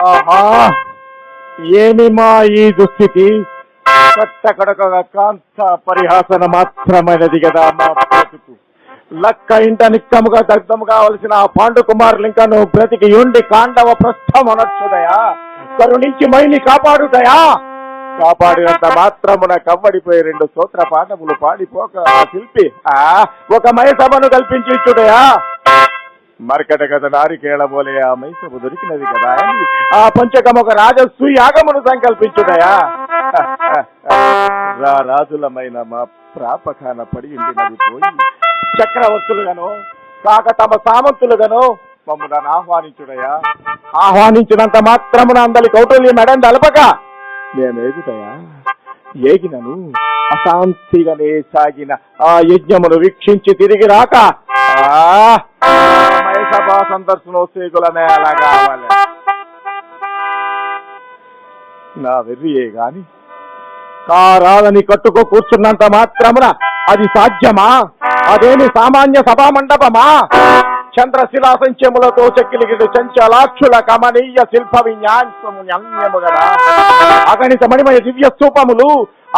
ఆహా, ఏమి మా ఈ దుస్థితి? కట్టకడకగా కాంత పరిహాసన మాత్రమైనది కదా మా బ్రతుకు. లక్క ఇంట నిక్కముగా దగ్ధము కావలసిన ఆ పాండు కుమారులు ఇంకా నువ్వు బ్రతికి ఉండి కాండవ ప్రస్థమనొచ్చుదయా, కరుణించి మైని కాపాడుదయా. కాపాడినంత మాత్రమున కవ్వడిపోయి 2 స్తోత్ర పాఠములు పాడిపోక ఆ శిల్పి ఒక మైసభను కల్పించి ఇచ్చుడయా. మరకట కథ నారికేళబోలే ఆ మైసము దొరికినది కదా అని ఆ పంచకం ఒక రాజస్సు యాగమును సంకల్పించుడయా. రాజులమైన మా ప్రాపకాన పడి ఉండినది పోయి చక్రవర్తులుగాను కాక తమ సామంతులుగాను మమ్మల్ని ఆహ్వానించుడయా. ఆహ్వానించినంత మాత్రమున అందరి కౌటల్యం మెడండి అలపక నేనేగుటయా. ఏగినను అశాంతిగానే సాగిన ఆ యజ్ఞమును వీక్షించి తిరిగి రాక మయసభా సందర్శనోత్సేకులనే అలా కావాలి. నా వెర్రియే గాని కారాలని కట్టుకో కూర్చున్నంత మాత్రమున అది సాధ్యమా? అదేమి సామాన్య సభా మండపమా? చంద్రశిలా సంచములతో చెక్కిలిగిడి చంచలాక్షుల కమనీయ శిల్ప విన్యాసము గదా. అగణిత మణిమయ దివ్య స్తూపములు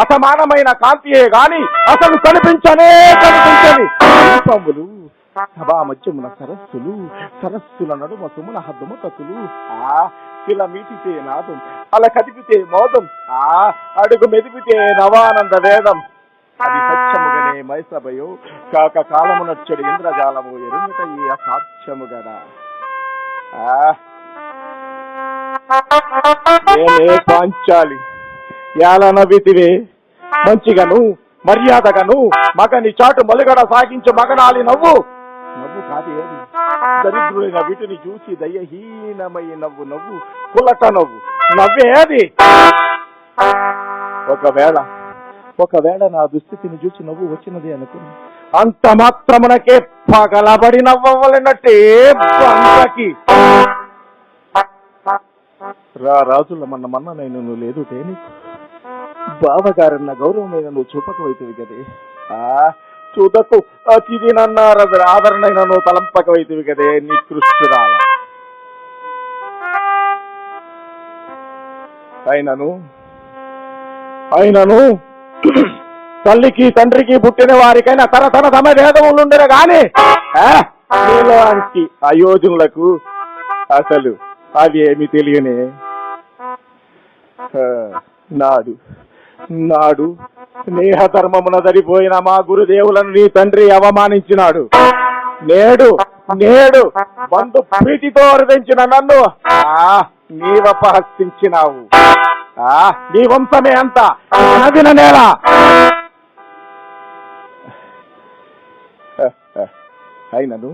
అసమానమైన కాంతియే గాని అసలు కనిపించని శిల్పములు. సభా మధ్యమున సరస్సులు, సరస్సుల నడుమ సుమున హద్దుమతకులు. శిల మీటితే నాదం, అలా కదిపితే మోదం, అడుగు మెదిపితే నవానంద వేదం. అది సత్యముగనే మైసభయో కాక కాలమునచ్చడి ఇంద్రజాలము ఎరుమిట ఈ అసాధ్యము గదా. నేనే పాంచాలి యాలనవితివే మంచిగను మర్యాదగను మగని చాటు మలుగడ సాగించు మగనాలి నవ్వు. నవ్వు కాదేది దరిద్రులైన వీటిని చూసి దయహీనమై నవ్వు నవ్వు కులట నవ్వు నవ్వేది. ఒకవేళ నా దుస్థితిని చూసి నవ్వు వచ్చినది అనుకుని అంత మాత్రమునకే పగలబడి నవ్వవలనట్టే బంధకి. రాజుల మన్ననైన నువ్వు లేదు నీకు, బావగారన్న గౌరవమైన నువ్వు చూపకవైతివి కదే. చూదకు అతిథి నన్నారు ఆదరణైన నువ్వు తలంపకవైతివి కదే నికృష్టురాల. అయినను తల్లికి తండ్రికి పుట్టిన వారికైనా తరతర తమ భేదములుండరు గాని నీలాంటి అయోజనులకు అసలు అవి ఏమి తెలియనే. నాడు స్నేహ ధర్మమున దరిపోయిన మా గురుదేవులను నీ తండ్రి అవమానించినాడు. నేడు బంధు ప్రీతితో అర్ధించిన నన్ను నీవపహసించినావు. నీ వంశమే అంత నదిన నేల. అయినను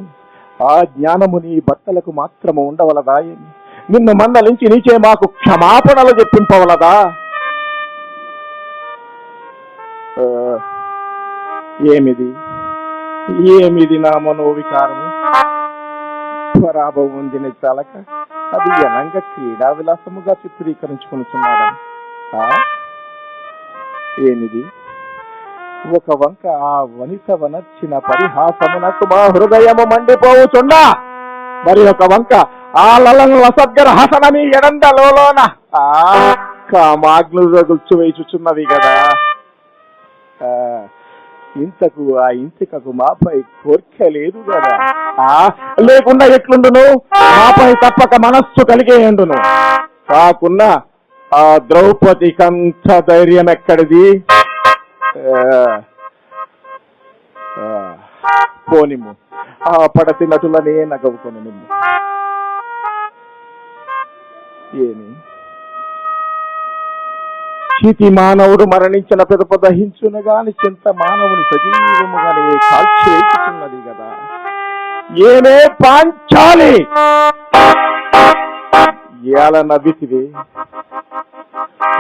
ఆ జ్ఞానము నీ భర్తలకు మాత్రము ఉండవలదా? నిన్ను మందలించి నీచే మాకు క్షమాపణలు చెప్పింపవలదా? ఏమిది నా మనోవికారము? పరాభవం పొందిన చాలక అది అనంగా క్రీడా విలాసముగా చిత్రీకరించుకున్నాడా? ఏమిది? ఒక వంక ఆ వనిత వనర్చిన పరిహాసమునకు మా హృదయము మండిపోవుచుండా, మరి ఒక వంక ఆ లలన సద్గర హసనమి ఎడందలోన కామాగ్నులు రగుల్చు వేచుచున్నవి కదా. ఇంతకు ఆ ఇంటికకు మాపై కోర్కె లేదు కదా. లేకుండా ఎట్లుండును? మాపై తప్పక మనస్సు కలిగేయండును. కాకున్నా ఆ ద్రౌపది కంత ధైర్యం ఎక్కడిది? పోనిము ఆ పడతి నటులనే నగవుకొని నిన్ను. ఏమి చితి మానవుడు మరణించిన పెదప దహించును గాని చింత మానవుని సజీవముగానే కాల్చేస్తున్నది కదా. ఏమే పాంచాలి ఎలా నవ్వితివే?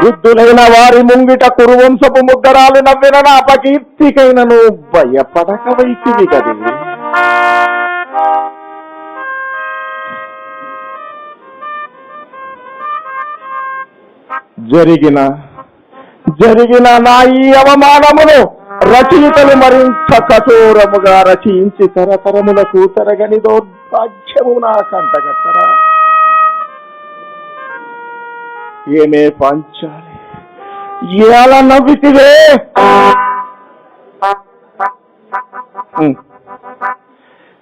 వృద్ధులైన వారి ముంగిట కురువంశపు ముగ్గరాలు నవ్విన నా అపకీర్తికైనను భయపడక వైతివి కది. జరిగిన నా ఈ అవమానమును రచయితలు మరింత కఠోరముగా రచయించి తరతరములకు తరగని దౌర్భాగ్యము నా కంటగట్టరా. ఏమే పాంచాలి, ఎలా నవ్వితివే?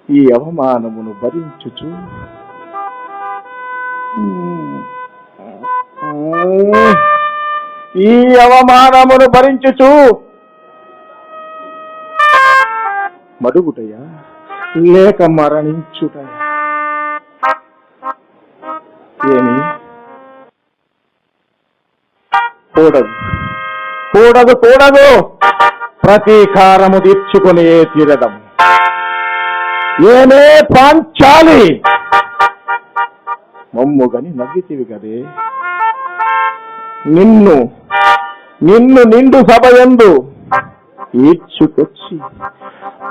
ఈ అవమానమును భరించుచు ఈ అవమానమును భరించుచు మడుగుటయా లేక మరణించుటయా? ఏమి కూడదు, కూడదు, కూడదు. ప్రతీకారము తీర్చుకునే తీరదము. ఏమే పాంచాలి, మమ్ముగని నవ్వితివి కదే. నిన్ను నిన్ను నిండు సభయందు ఈడ్చుకొచ్చి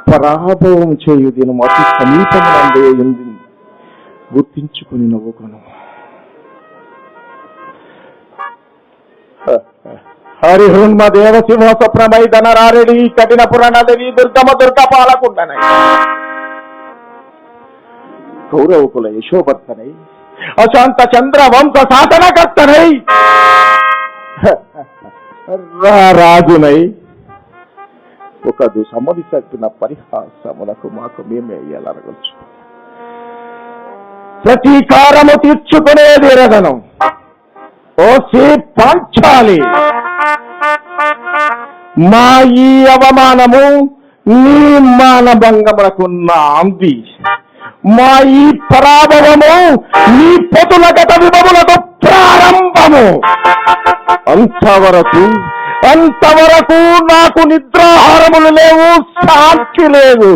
పరాభవం చేయు దినం అతి సమీపమునందే ఉంది. గుర్తించుకుని నవ్వుకొను. హరిహృన్మ దేవసింహ స్వప్నమై ధనరారెడి కఠిన పురాణదేవి దుర్గమ దుర్గ పాలకుండనై కౌరవకుల యశోభర్తనై అశాంత చంద్ర వంశ సాధనకర్తనై రాజునై ఒకదు సమ్మతిన పరిహాసములకు మాకు మేమే ఎలాగొచ్చు. ప్రతీకారము తీర్చుకునేది రగనం. ఓ శ్రీ పాంచాలి, మా ఈ అవమానము నీ మానభంగములకు నాంది. మా ఈ పరాభవము నీ పొతుల గత విభములకు ప్రారంభము. అంతవరకు నాకు నిద్రాహారములు లేవు, శాంతి లేదు.